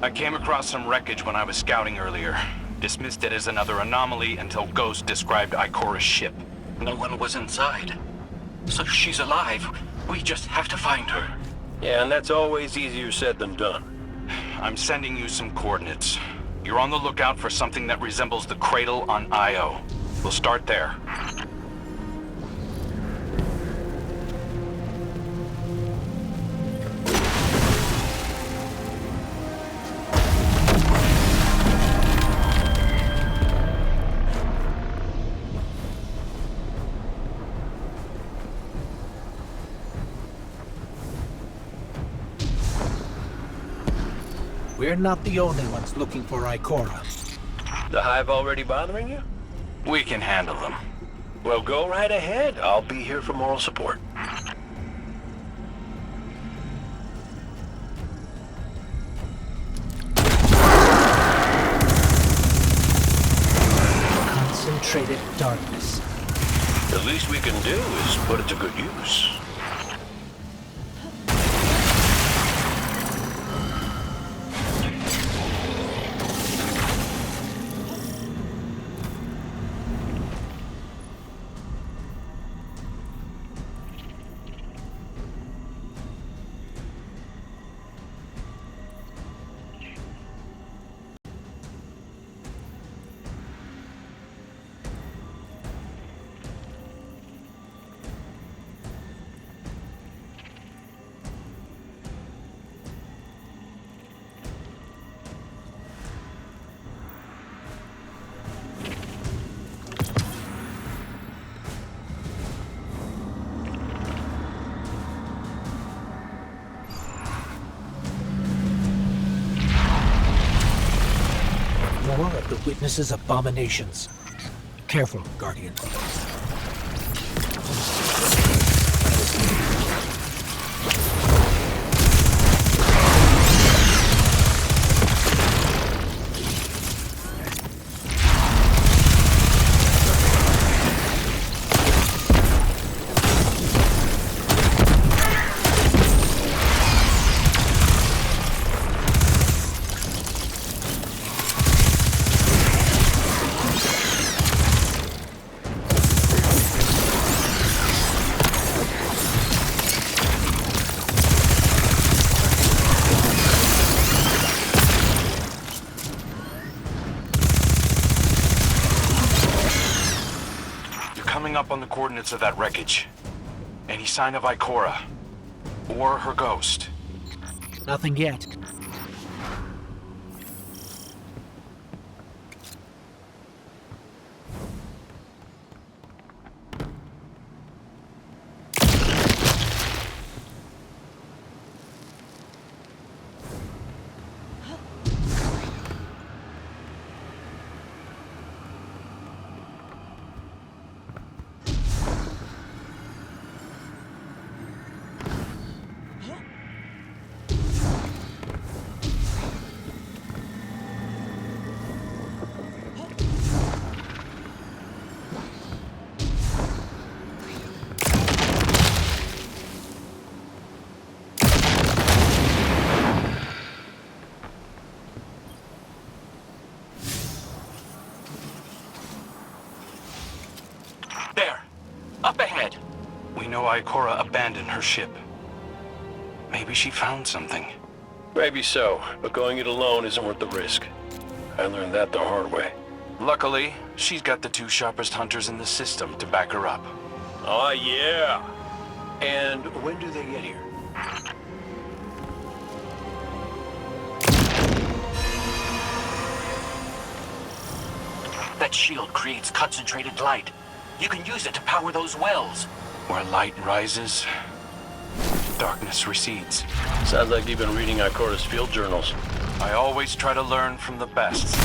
I came across some wreckage when I was scouting earlier. Dismissed it as another anomaly until Ghost described Ikora's ship. No one was inside. So she's alive. We just have to find her. Yeah, and that's always easier said than done. I'm sending you some coordinates. You're on the lookout for something that resembles the cradle on Io. We'll start there. We're not the only ones looking for Ikora. The Hive already bothering you? We can handle them. Well, go right ahead. I'll be here for moral support. Concentrated darkness. The least we can do is put it to good use. More of the witness's abominations. Careful, Guardian. Up on the coordinates of that wreckage. Any sign of Ikora? Or her ghost? Nothing yet. Up ahead. We know Ikora abandoned her ship. Maybe she found something. Maybe so, but going it alone isn't worth the risk. I learned that the hard way. Luckily, she's got the two sharpest hunters in the system to back her up. Oh, yeah. And when do they get here? That shield creates concentrated light. You can use it to power those wells. Where light rises, darkness recedes. Sounds like you've been reading Ikora's field journals. I always try to learn from the best.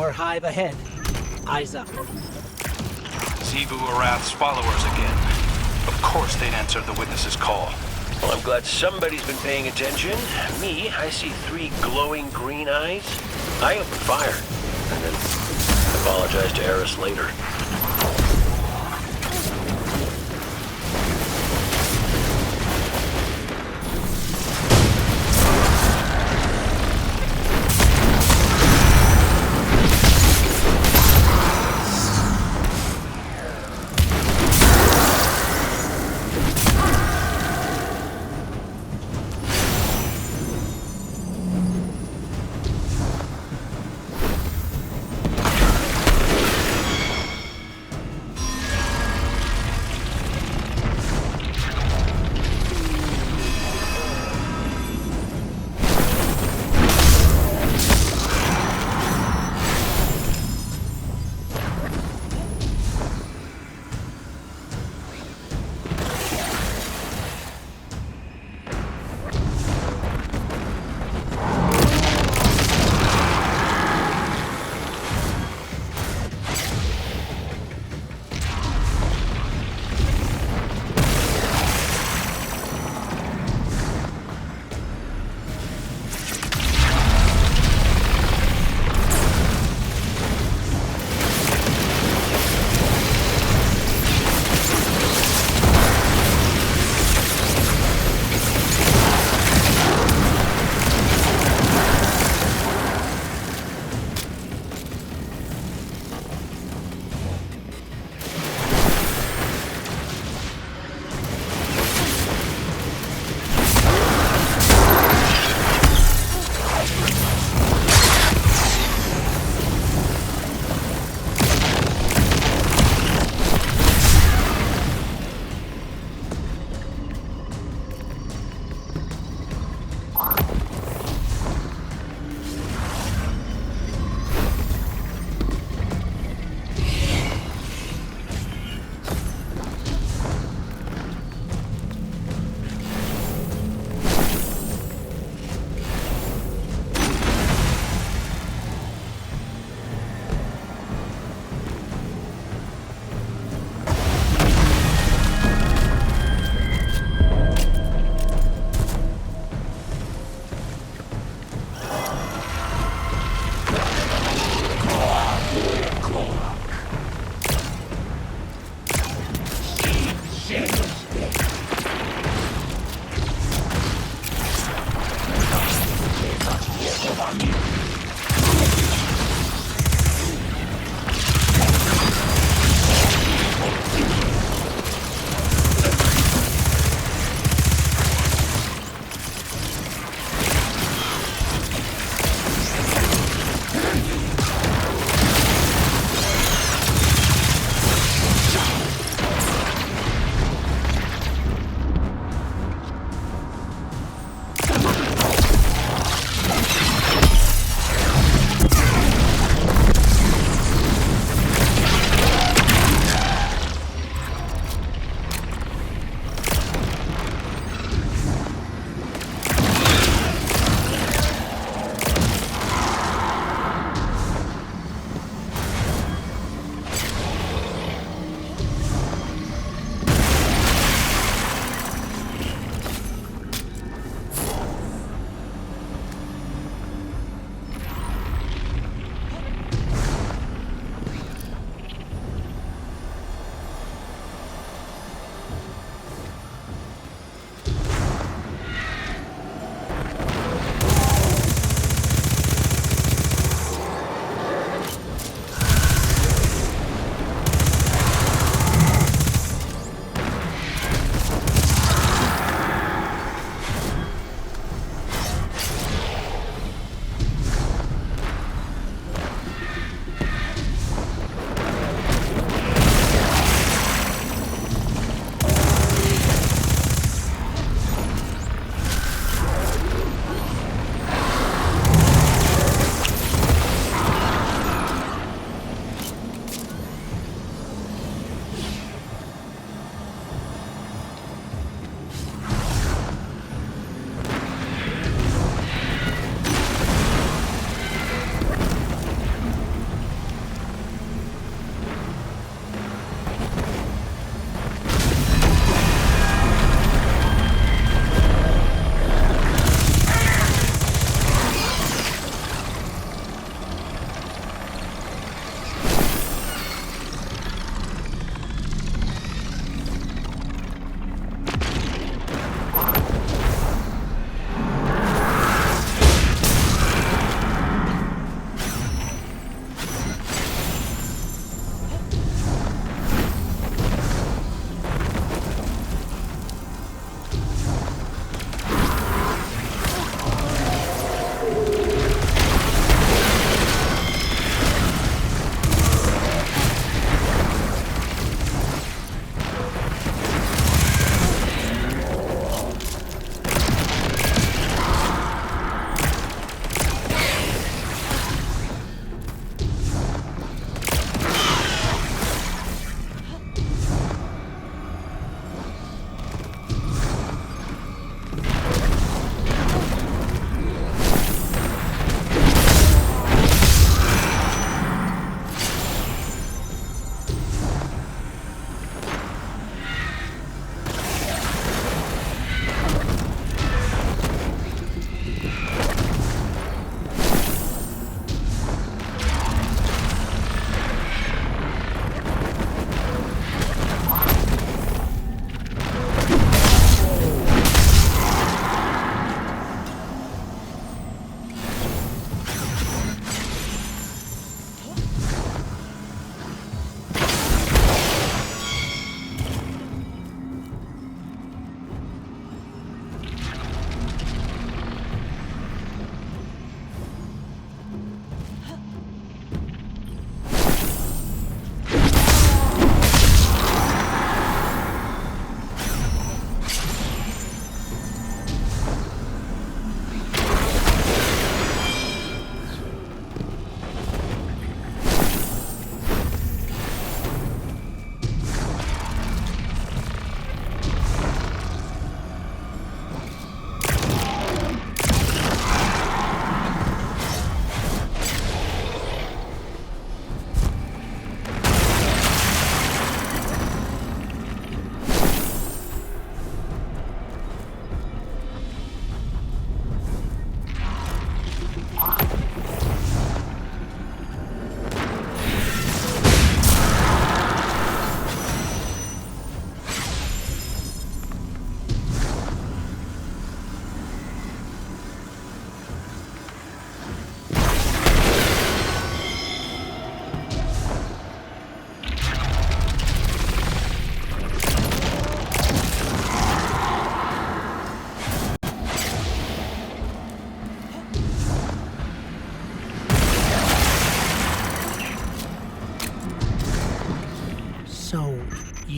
Our hive ahead. Eyes up. Zebu Arath's followers again. Of course they'd answer the witness's call. Well, I'm glad somebody's been paying attention. Me, I see 3 glowing green eyes. I open fire, and then apologize to Eris later.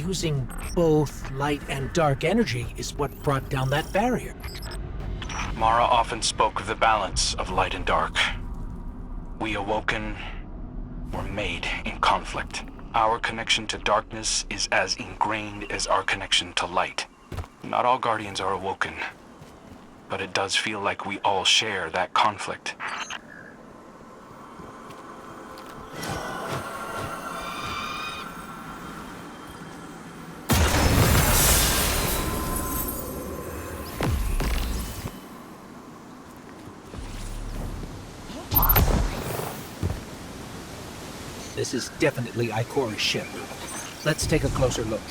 using both light and dark energy is what brought down that barrier. Mara often spoke of the balance of light and dark. We awoken were made in conflict. Our connection to darkness is as ingrained as our connection to light. Not all Guardians are awoken, but it does feel like we all share that conflict. This is definitely Ikora's ship. Let's take a closer look.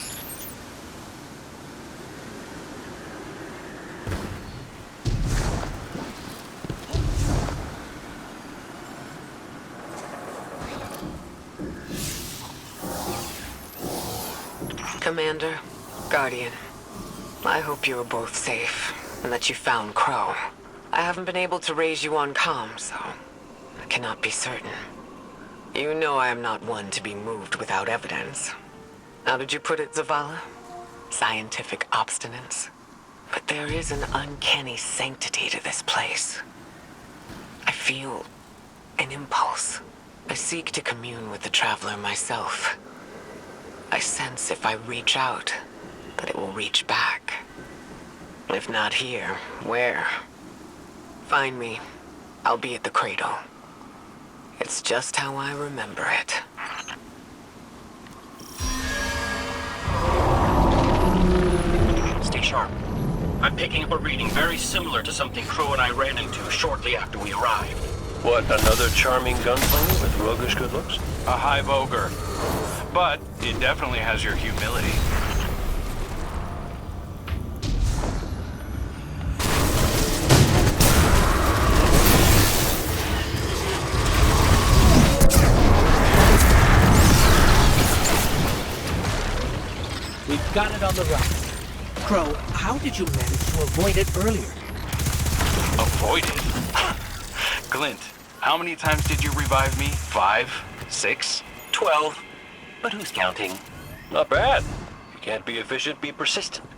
Commander, Guardian, I hope you are both safe, and that you found Crow. I haven't been able to raise you on comm, so I cannot be certain. You know I am not one to be moved without evidence. How did you put it, Zavala? Scientific obstinance? But there is an uncanny sanctity to this place. I feel an impulse. I seek to commune with the Traveler myself. I sense if I reach out, that it will reach back. If not here, where? Find me. I'll be at the cradle. It's just how I remember it. Stay sharp. I'm picking up a reading very similar to something Crow and I ran into shortly after we arrived. What, another charming gunslinger with roguish good looks? A hive ogre. But it definitely has your humility. We've got it on the run. Crow, how did you manage to avoid it earlier? Avoid it? Glint, how many times did you revive me? 5? 6? 12. But who's counting? Not bad. If you can't be efficient, be persistent.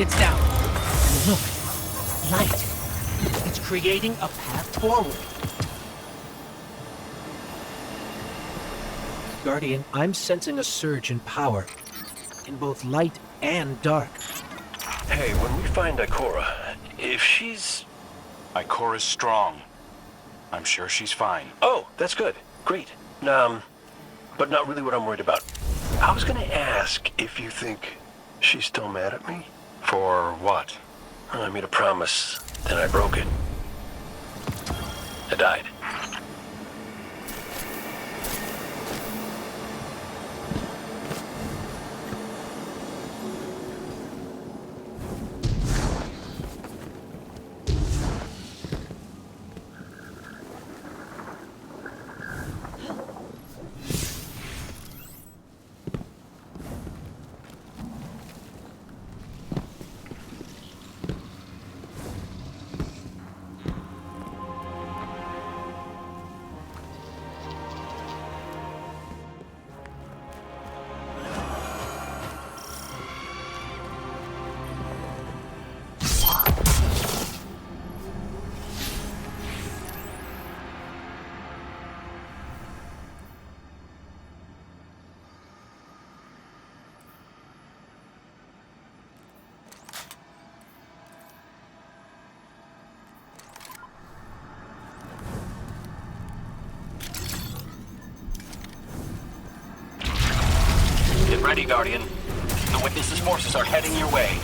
It's down. And look, light. It's creating a path forward. Guardian, I'm sensing a surge in power. In both light and dark. Hey, when we find Ikora, if she's... Ikora's strong. I'm sure she's fine. Oh, that's good. Great. But not really what I'm worried about. I was gonna ask if you think she's still mad at me? For what? I made a promise, then I broke it. I died. Get ready, Guardian. The Witness's forces are heading your way.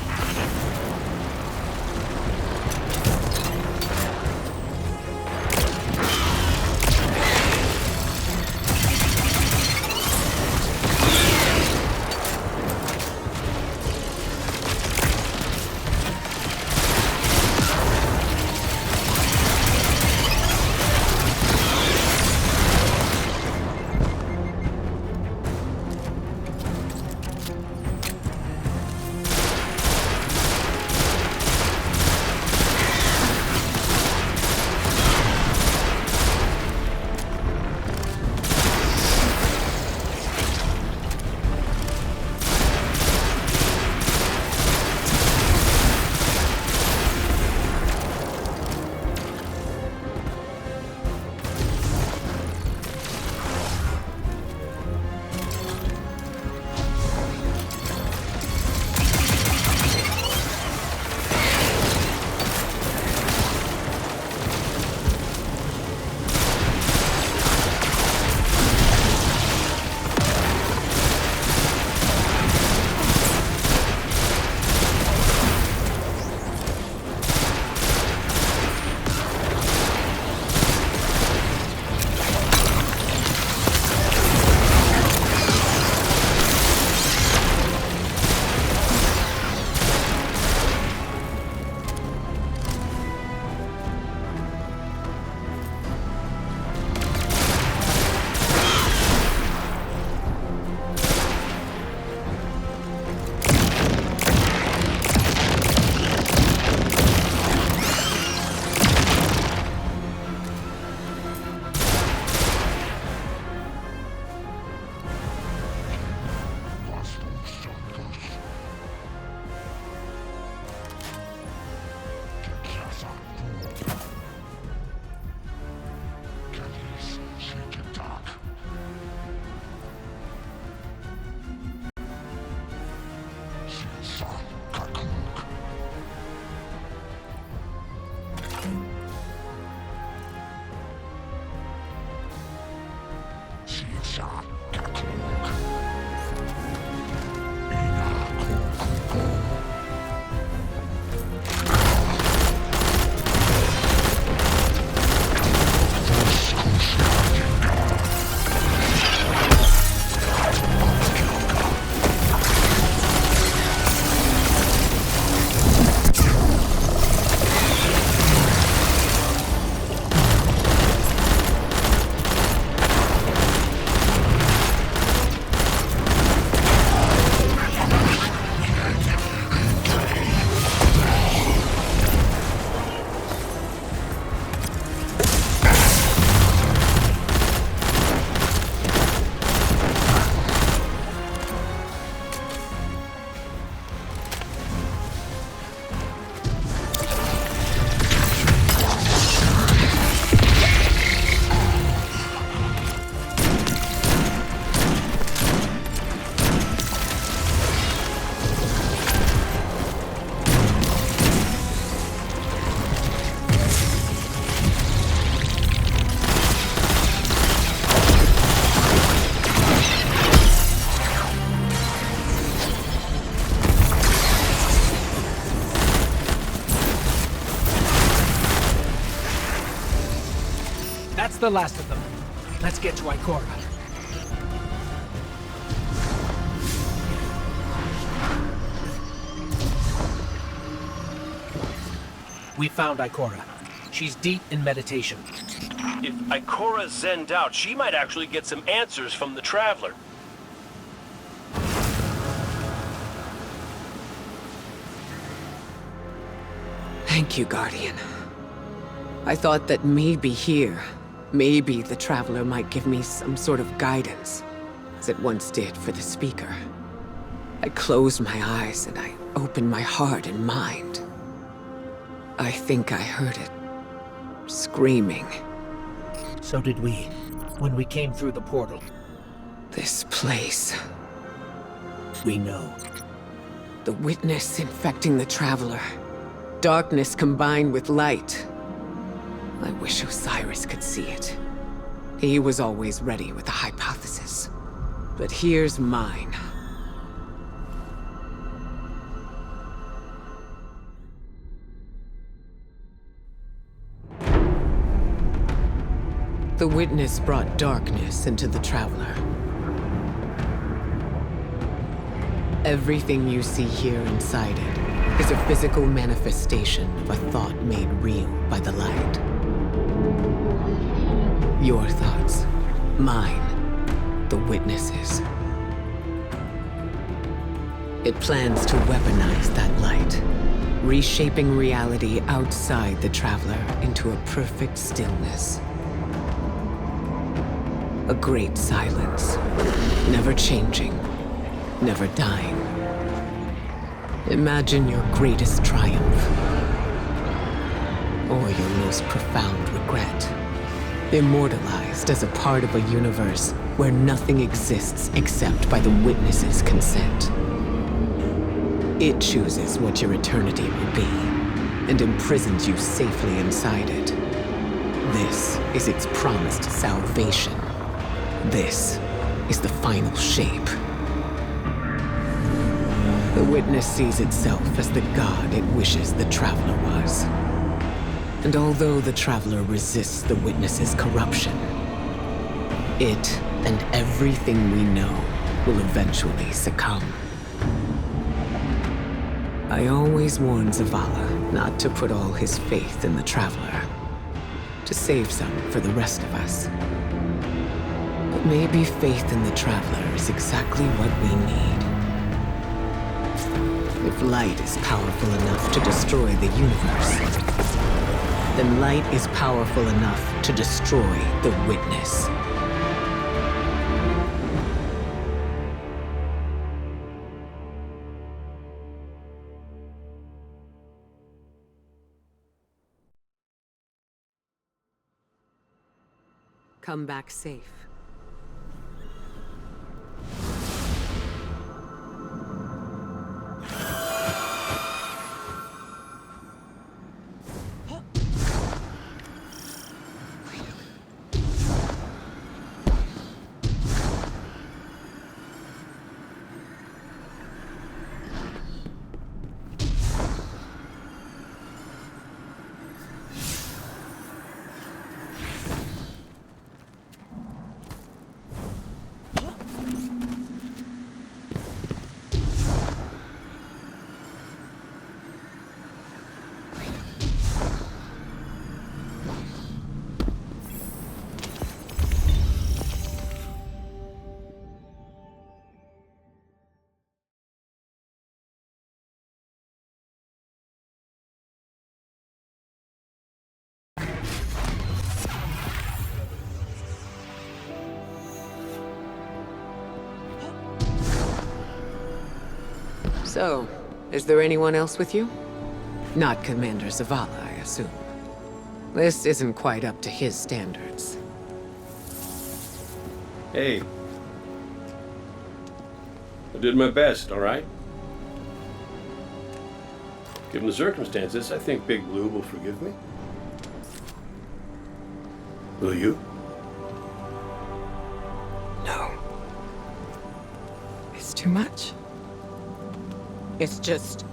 the last of them. Let's get to Ikora. We found Ikora. She's deep in meditation. If Ikora's zenned out, she might actually get some answers from the Traveler. Thank you, Guardian. I thought that maybe here, maybe the Traveler might give me some sort of guidance, as it once did for the Speaker. I closed my eyes and I opened my heart and mind. I think I heard it. Screaming. So did we, when we came through the portal. This place. We know. The witness infecting the Traveler. Darkness combined with light. I wish Osiris could see it. He was always ready with a hypothesis. But here's mine. The witness brought darkness into the Traveler. Everything you see here inside it is a physical manifestation of a thought made real by the light. Your thoughts, mine, the witness's. It plans to weaponize that light, reshaping reality outside the Traveler into a perfect stillness. A great silence, never changing, never dying. Imagine your greatest triumph, or your most profound regret. Immortalized as a part of a universe where nothing exists except by the witness's consent. It chooses what your eternity will be, and imprisons you safely inside it. This is its promised salvation. This is the final shape. The witness sees itself as the god it wishes the Traveler was. And although the Traveler resists the witness's corruption, it and everything we know will eventually succumb. I always warn Zavala not to put all his faith in the Traveler, to save some for the rest of us. But maybe faith in the Traveler is exactly what we need. If light is powerful enough to destroy the universe, then light is powerful enough to destroy the witness. Come back safe. So, is there anyone else with you? Not Commander Zavala, I assume. This isn't quite up to his standards. Hey. I did my best, all right? Given the circumstances, I think Big Blue will forgive me. Will you? No. It's too much. It's just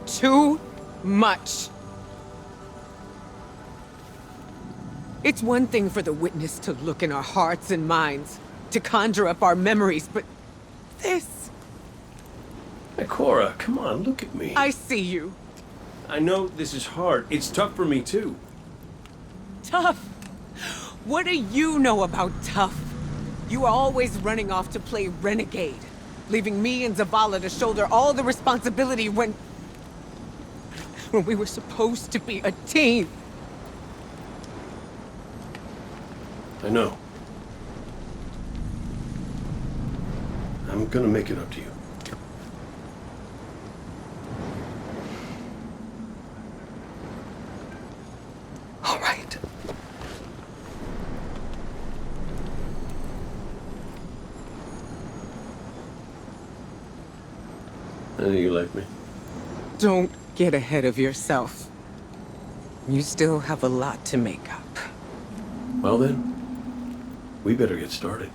too much. It's one thing for the witness to look in our hearts and minds, to conjure up our memories, but this... Cora, come on, look at me. I see you. I know this is hard. It's tough for me, too. Tough? What do you know about tough? You are always running off to play renegade, leaving me and Zavala to shoulder all the responsibility when we were supposed to be a team. I know. I'm gonna make it up to you. All right. I know you like me. Don't get ahead of yourself. You still have a lot to make up. Well then, we better get started.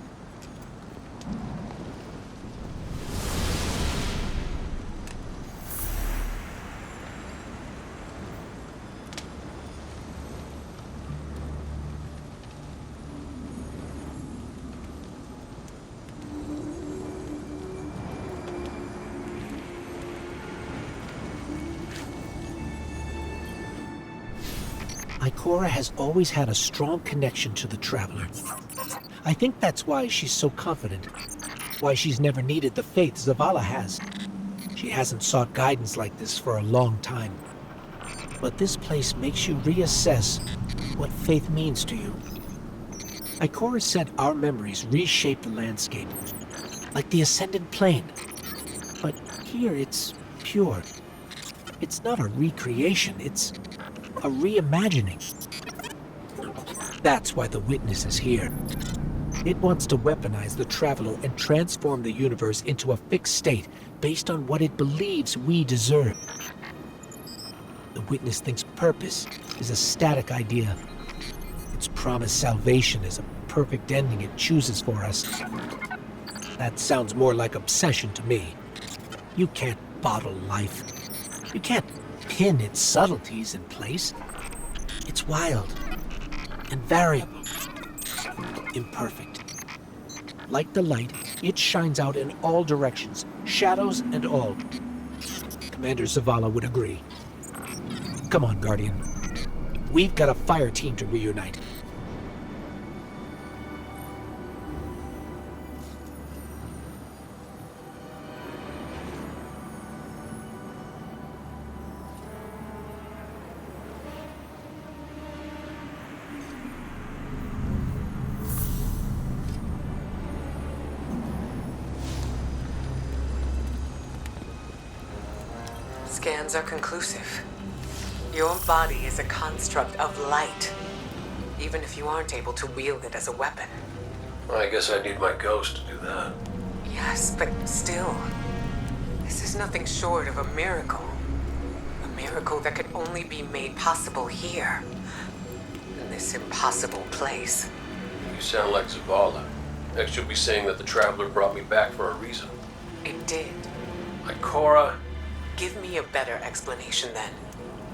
Ikora has always had a strong connection to the Traveler. I think that's why she's so confident. Why she's never needed the faith Zavala has. She hasn't sought guidance like this for a long time. But this place makes you reassess what faith means to you. Ikora said our memories reshape the landscape, like the ascended plane. But here it's pure. It's not a recreation, it's a reimagining. That's why the witness is here. It wants to weaponize the Traveler and transform the universe into a fixed state based on what it believes we deserve. The witness thinks purpose is a static idea. Its promised salvation is a perfect ending it chooses for us. That sounds more like obsession to me. You can't bottle life. You can't pin its subtleties in place. It's wild and variable, imperfect. Like the light, it shines out in all directions, shadows and all. Commander Zavala would agree. Come on, Guardian. We've got a fire team to reunite. Scans are conclusive. Your body is a construct of light, even if you aren't able to wield it as a weapon. Well, I guess I need my ghost to do that. Yes, but still, this is nothing short of a miracle. A miracle that could only be made possible here, in this impossible place. You sound like Zavala. Next you'll be saying that the Traveler brought me back for a reason. It did. Like Cora, Give me a better explanation then.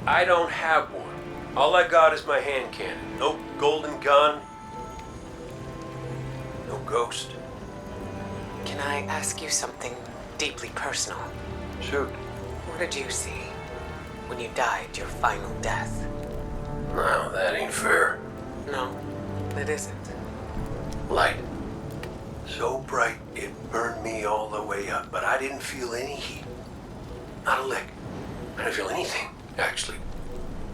I don't have one. All I got is my hand cannon. No golden gun. No ghost. Can I ask you something deeply personal? Shoot. What did you see when you died your final death? No, that ain't fair. No, it isn't. Light. So bright it burned me all the way up, but I didn't feel any heat. Not a lick. I didn't feel anything, actually.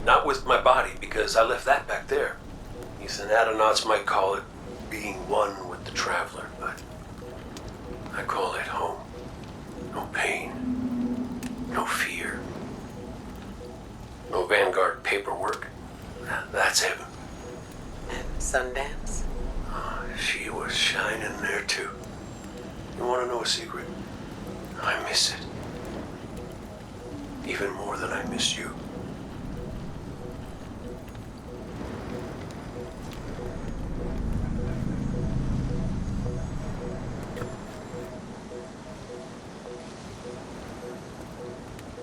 Not with my body, because I left that back there. Ethan Adonauts might call it being one with the Traveler, but I call it home. No pain. No fear. No Vanguard paperwork. That's heaven. And Sundance? She was shining there too. You want to know a secret? I miss it. Even more than I miss you.